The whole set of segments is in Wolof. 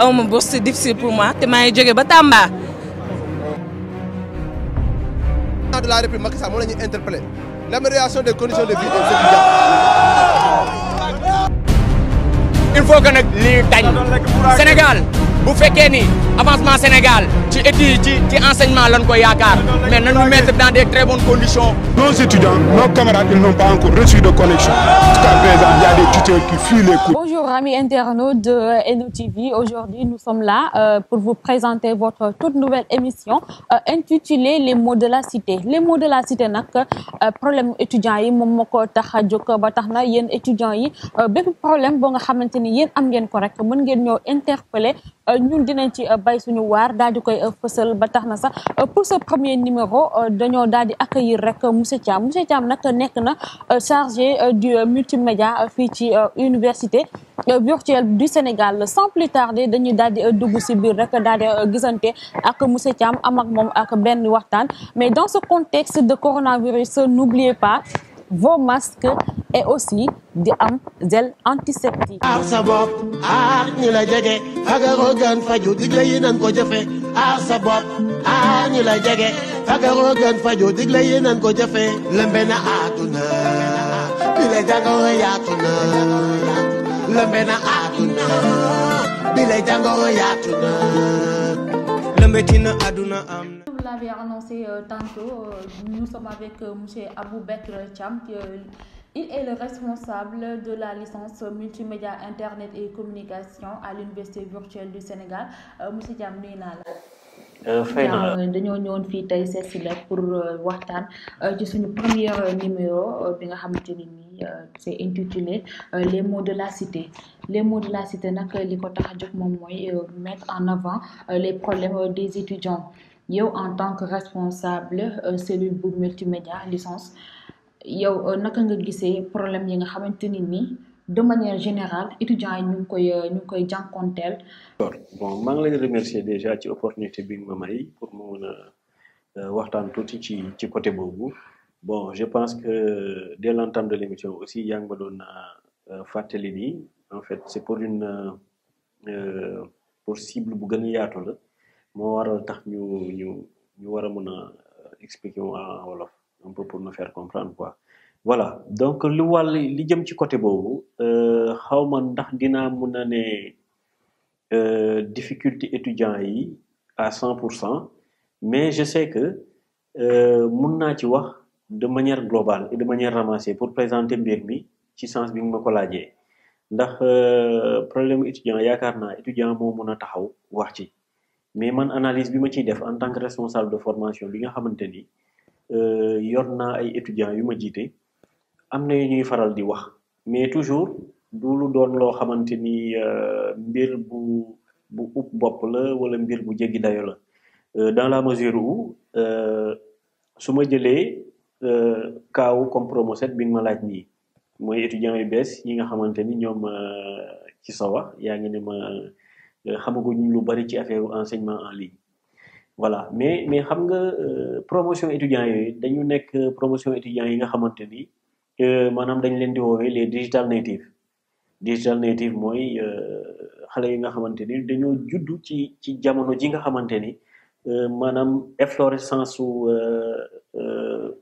awma bourse c'est difficile pour moi te maa ngi jóge ba Tamba. de la République Macky Sall moo la ñuy interpellé l'amélioration des conditions de vie des étudiants. il faut que nag lii dañ Sénégal bu fekkee ni avancement Sénégal ci études ci enseignement lañ ko yaakaar mais nañu mettre dans des très bonnes conditions. Nos étudiants, nos camarades, ils n'ont pas encore reçu de connexion. Jusqu'à présent, il y a des tuteurs qui fuient les cours. Bonjour amis internautes de NOTV. Aujourd'hui, nous sommes là pour vous présenter votre toute nouvelle émission intitulée Les mots de la cité. Les mots de la cité nak problème étudiants yi mom mako tax jokk ba taxna yeen étudiants yi bépp problème bo nga xamanteni yeen am ngeen ko rek mën ngeen ñoo interpeller ñun dinañ ci bay suñu waar daal di koy fësal ba tax na sax pour ce premier numéro dañoo daal di accueillir rek monsieur Thiam nag nekk na chargé du multimédia fii ci université virtuelle du Sénégal sans plus tarder dañuy daal di dugg si biir rek daal di gisante ak monsieur Thiam am ak moom ak benn waxtaan mais dans ce contexte de coronavirus n'oubliez pas vos masques et aussi di am gel antiseptique. aar sa bopp aar ñi la jege fagaroo gën faju digle yi nan ko jëfe aar sa bopp aar ñi la jege fagaroo gën faju digle yi nan ko jëfe lëmbe na àdduna bi la jàngoro yaatu na lëmbe na àdduna bi la jàngoro yaatu na lëmbe tina àdduna am na. Vous l'avez annoncé tantôt, nous sommes avec monsieur Aboubekr Thiam. Il est le responsable de la licence multimédia internet et communication à l'université virtuelle du Sénégal. Monsieur Thiam nuyu naa la. fay naa la dañoo ñëwoon fii tey seet si la pour waxtaan ci suñu premier numéro bi nga xamante ni nii c'est intitulé les mots de la cité. Les mots de la cité nag li ko tax a jóg moom mooy mettre en avant les problèmes des étudiants. yow en tant que responsable cellule bu multimédia licence yow naka nga gisee problème yi nga xamante ni nii de manière générale étudiants yi ñu ngi koy jànkonteel. bon maa ngi lay remercier déjà ci opportunité bi nga ma may pour mu mën a waxtaan tuuti ci côté boobu bon je pense que dès l'entame de l'émission aussi yaa ngi ma doon fàttali ni en fait c'est pour pour cible bu gën a yaatu la. moo waral tax ñu war a mën a expliquer en wolof un peu pour nous faire comprendre quoi voilà donc li jëm ci côté boobu xaw ma ndax dinaa mën a ne difficulté étudiants yi à 100% mais je sais que mën naa ci wax de manière globale et de manière ramassée pour présenter mbir mi ci sens bi nga ma ko laajee ndax problème étudiant yaakaar naa étudiant moo mën a taxaw wax ci mais man analyse bi ma ciy def en tant que responsable de formation bi nga xamante ni yor naa ay étudiants yu ma jiite am na yu ñuy faral di wax mais toujours du lu doon loo xamante ni mbir bu upp bopp la wala mbir bu jéggi dayo la dans la mesure où su ma jëlee kaawu comme Promoset bi nga ma laaj nii mooy étudiants yu bees yi nga xamante ni ñoom ci sa wax yaa ngi ne ma xamaguñu lu bari ci affaire enseignement en ligne voilà mais xam nga promotion étudiants yooyu dañu nekk promotion étudiants yi nga xamante ni maanaam dañ leen di woowee les digital native mooy xale yi nga xamante ni dañoo juddu ci jamono ji nga xamante ni maanaam efflorescence su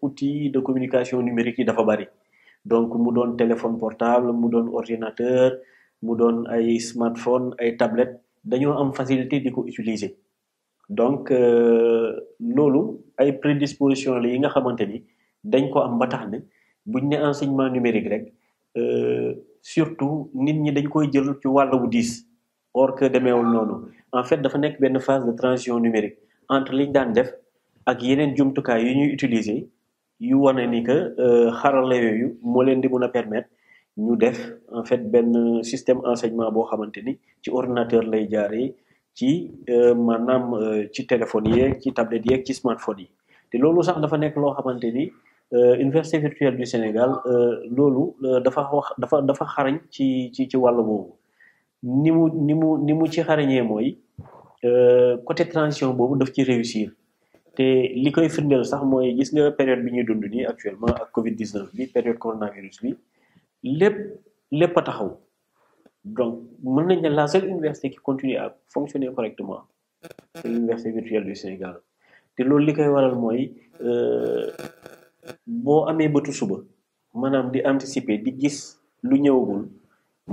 outils de communication numérique yi dafa bari donc mu doon téléphone portable mu doon ordinateur mu doon ay smartphone ay tablette dañoo am facilité di ko utiliser donc loolu ay prédisposition la yi nga xamante ni dañ ko am ba tax ne buñ ne enseignement numérique rek surtout nit ñi dañ koy jël ci wàll bu diis or que demeewul noonu en fait dafa nekk benn phase de transition numérique entre liñ daan def ak yeneen jumtukaay yu ñuy utiliser yu wane ni que xarala yooyu moo leen di mën a permettre ñu def en fait benn système enseignement boo xamante ni ci ordinateur lay jaaree ci maanaam ci téléphone yeeg ci tablette yeeg ci smartphone yi te loolu sax dafa nekk loo xamante ni université virtuelle du Sénégal loolu dafa xarañ ci wàllu boobu ni mu ci xarañee mooy côté transition boobu daf ci réussir te li koy firndeel sax mooy gis nga période bi ñuy dund nii actuellement ak Covid 19 bi période coronavirus bi lépp a taxaw donc mën nañ ne la seule université qui continue à fonctionner correctement c'est l'université virtuelle du Sénégal te loolu li koy waral mooy boo amee bëtu suba maanaam di anticiper di gis lu ñëwagul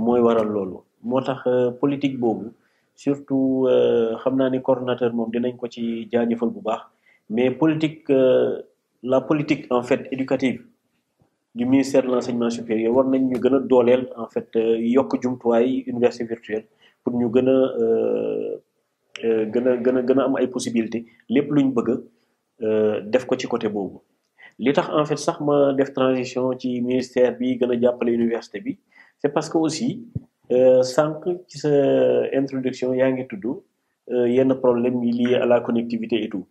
mooy waral loolu moo tax politique boobu surtout xam naa ni coordonnateur moom dinañ ko ci jaajëfal bu baax mais politique la politique en fait éducative du ministère de l'enseignement supérieur war nañ ñu gën a dooleel en fait yokk jumtuwaay université virtuelle pour ñu gën a am ay possibilités lépp luñ bëgg def ko ci côté boobu li tax en fait sax ma def transition ci ministère bi gën a jàppale université bi c'est parce que aussi sànq ci sa introduction yaa ngi tudd yenn problème yi lié à la connectivité et tout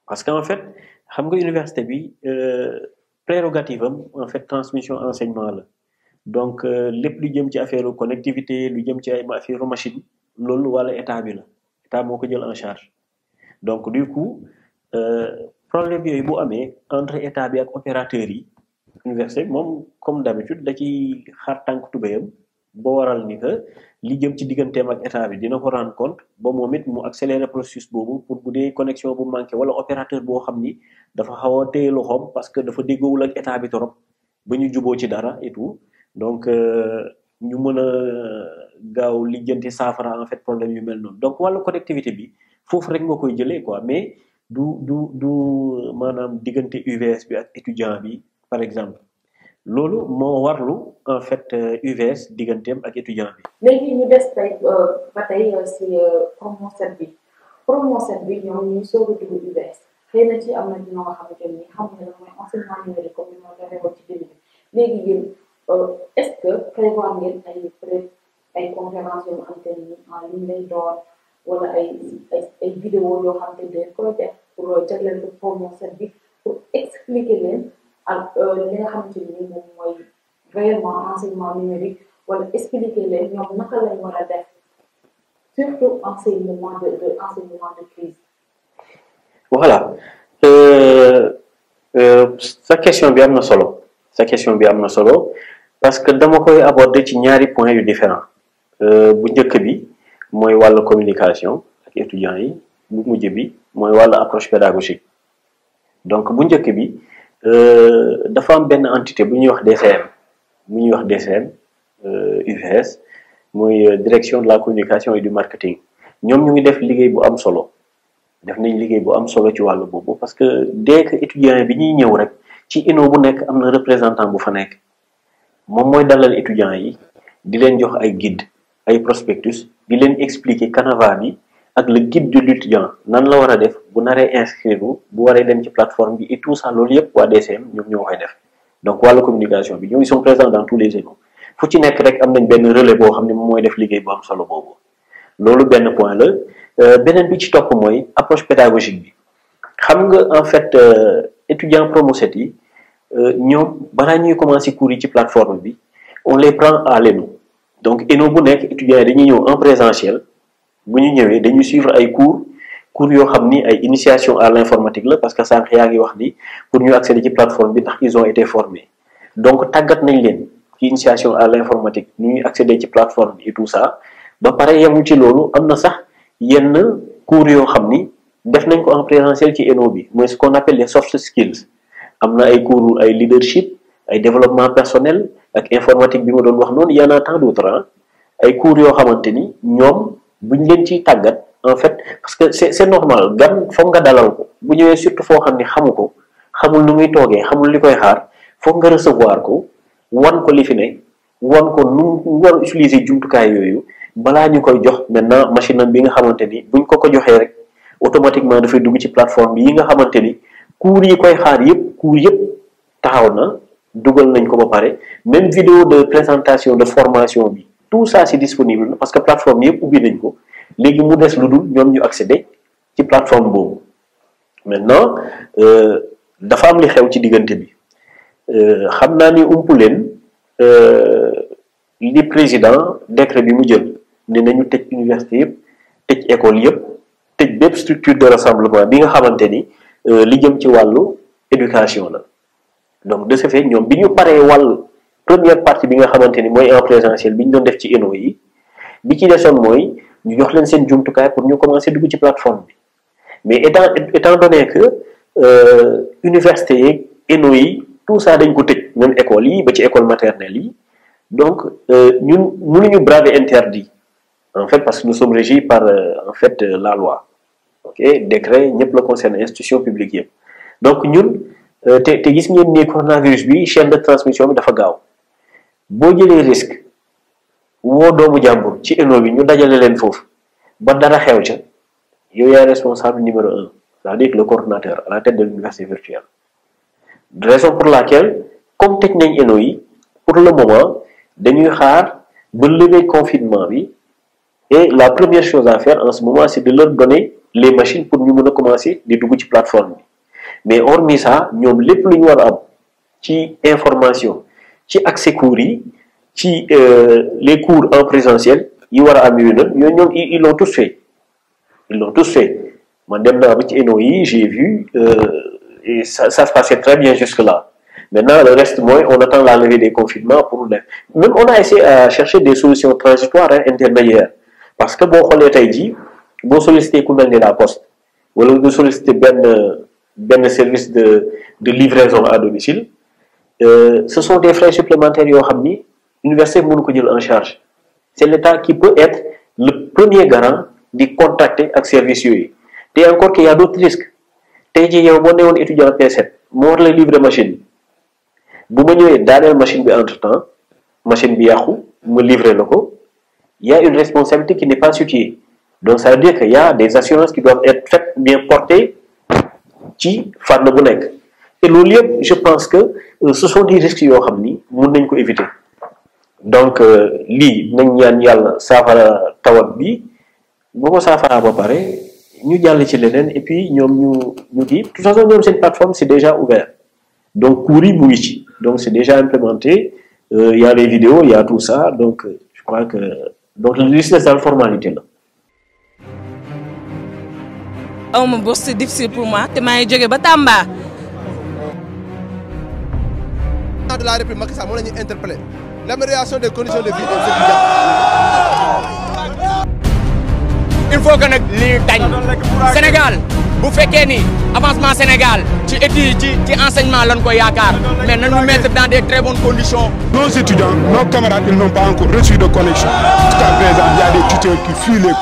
parce que en fait xam nga université bi prérogative am en fait transmission enseignement la donc lépp lu jëm ci affaire connectivité lu jëm ci ay affaire machine loolu wala état bi la état moo ko jël en charge donc du coup problème yooyu bu amee entre état bi ak opérateurs yi université moom comme d'habitude da ci xar tànk tubéyam boo waral ni que li jëm ci digganteem ak état bi dina ko rendre compte ba moom it mu accélérer processus boobu pour bu dee connexion bu manqué wala opérateur boo xam ni dafa xaw a téye loxoom parce que dafa déggoowul ak état bi torop ba ñu juboo ci dara et tout donc ñu mën a gaaw lijjanti saafara en fait problème yu mel noonu donc wàllu connectivité bi foofu rek nga koy jëlee quoi mais du maanaam diggante UVS bi ak étudiant bi par exemple loolu moo warlu en fait UVS digganteem ak étudiant bi. léegi ñu des tey ba tey si promo 7 bi ñoom ñu soog a dugg UVS xëy na ci am na ñoo nga xamante ni xam nga mooy enseignement numérique comme ni ma ko waxee woon ci début bi léegi yéen est-ce que prévoir ngeen ay conférences yoo xamante ni en ligne lay doon wala ay vidéo yoo xamante ni dañ koy def pour jagleel ko promo 7 bi pour expliquer leen ak li nga xamante ni moom mooy réellement enseignement numérique wala expliquer leen ñoom naka lañ war a def surtout enseignement de crise. voilà sa question bi am na solo parce que dama koy aborder ci ñaari points yu différents bu njëkk bi mooy wàllu communication ak étudiants yi bu mujj bi mooy wàllu approche pédagogique donc bu njëkk bi dafa am benn entité bu ñuy wax DCM UVS muy direction de la communication et du marketing ñoom ñu ngi def liggéey bu am solo ci wàllu boobu parce que dès que étudiants bi ñuy ñëw rek ci INO bu nekk am na représentant bu fa nekk moom mooy dalal étudiants yi di leen jox ay guide ay prospectus di leen expliquer canevas bi ak le guide de l'étudiant nan la war a def bu naree inscrire bu waree dem ci plateforme bi et tout ça loolu yëpp waa DCM ñoom ñoo koy def donc wàllu communication bi ñoom ils sont présents dans tous les écoles fu ci nekk rek am nañ benn relais boo xam ne moom mooy def liggéey bu am solo boobu loolu benn point la beneen bi ci topp mooy approche pédagogique bi xam nga en fait étudiant promo 7 yi ñoom balaa ñuy commencer cours yi ci plateforme bi on les prend à l'ENO donc ENO bu nekk étudiants yi dañuy ñëw en présentiel bu ñu ñëwee dañuy suivre ay cours yoo xam ni ay initiation à l'informatique la parce que sànq yaa ngi wax ni pour ñu accéder ci plateforme bi ndax ils ont été formés donc tàggat nañ leen ci initiation à l'informatique ñu ñuy accéder ci plateforme bi et tout ça ba pare yemul ci loolu am na sax yenn cours yoo xam ni def nañ ko en présentiel ci ENO bi mooy ce qu'on appelle les soft skills am na ay cours ay leadership ay développement personnel ak informatique bi ma doon wax noonu y en a tant d'autres ay cours yoo xamante ni ñoom buñ leen ciy tàggat en fait parce que c'est normal gan foog nga dalal ko bu ñëwee surtout foo xam ni xamu ko xamul nu muy toogee xamul li koy xaar foog nga recevoir ko wan ko li fi ne wan ko nu mu war a utiliser jumtukaay yooyu balaa ñu koy jox maintenant machine am bi nga xamante ni buñ ko joxee rek automatiquement dafay dugg ci plateforme bi yi nga xamante ni cours yi koy xaar yëpp taxaw na dugal nañ ko ba pare même vidéo de présentation de formation bi tout ça c'est disponible parce que plateforme yëpp ubbi nañ ko léegi mu des lu dul ñoom ñu accéder ci plateforme boobu maintenant dafa am li xew ci diggante bi xam naa ni umpu leen li président décret bi mu jël ne nañu tëj université yëpp tëj école yëpp tëj bépp structure de rassemblement bi nga xamante ni li jëm ci wàllu éducation la donc de ce fait ñoom bi ñu paree wàllu première partie bi nga xamante ni mooy en présentiel bi ñu doon def ci ENO yi bi ci desoon mooy ñu jox leen seen jumtukaay pour ñu commencer dugg ci plateforme bi mais étant donné que université yeeg ENO yi tout ça dañ ko tëj même école yi ba ci école maternelle yi donc ñun mënuñu braver interdit en fait parce que nous sommes régis par en fait la loi ok décret ñëpp la concerne institution publique yëpp donc ñun te gis ngeen ni coronavirus bi chaîne de transmission bi dafa gaaw boo jëlee risque woo doomu jàmbur ci ENO bi ñu dajale leen foofu ba dara xew ca yow yaay responsable numéro 1 c'est-à-dire le coordonnateur à la tête de l'université virtuelle raison pour laquelle comme tëj nañ ENO yi pour le moment dañuy xaar ba lever confinement bi et la première chose à faire en ce moment c'est de leur donner les machines pour ñu mën a commencer di dugg ci plateforme bi mais hormis ça ñoom lépp lu ñu war a am ci information ci accès cours yi ci les cours en présentiel yi war a am yooyu nag yooyu ñoom ils l'ont tous fait man dem naa ba ci ENO yi j'ai vu et ça se passait très bien jusque là maintenant le reste mooy on attend la levée des confinements pour même on a essayé à chercher des solutions transitoires intermédiaires parce que boo xoolee tey jii boo sollicité ku mel ni la poste wala nga sollicité benn service de livraison à domicile ce sont des frais supplémentaires yoo xam ni université mënu ko jël en charge c'est l'État qui peut être le premier garant di contacter ak services yooyu te encore qu'il y a d'autres risques tey jii yow boo newoon étudiant P7 moo war la livrer machine bu ma ñëwee daaneel machine bi entre temps machine bi yàqu ma livrer la ko il y a une responsabilité qui n'est pas située donc ça veut dire qu'il y a des assurances qui doivent être faites bien portées ci fànn bu nekk te loolu yëpp je pense que ce sont des risques yoo xam ni mun nañ ko éviter donc lii nañ ñaan yàlla saafara tawat bi boo ko saafaraa ba pare ñu jàll ci leneen et puis ñoom ñu kii de toute façon ñoom seen plateforme c'est déjà ouvert donc cours yi mu ngi ci donc c'est déjà implémenté il y a les vidéos il y a tout ça donc je crois que donc le risque c'est la formalité là. awma bourse c'est difficile pour moi te maa ngi jóge ba Tamba. de la République Macky Sall moo la ñuy interpellé l'amélioration des conditions de vie des étudiants. il faut que nag lii dañ Sénégal bu fekkee ni avancement Sénégal ci études ci enseignement lañ ko yaakaar mais nañu mettre dans des très bonnes conditions. Nos étudiants, nos camarades, ils n'ont pas encore reçu de connexion. Jusqu'à présent, il y a des tuteurs qui fuient les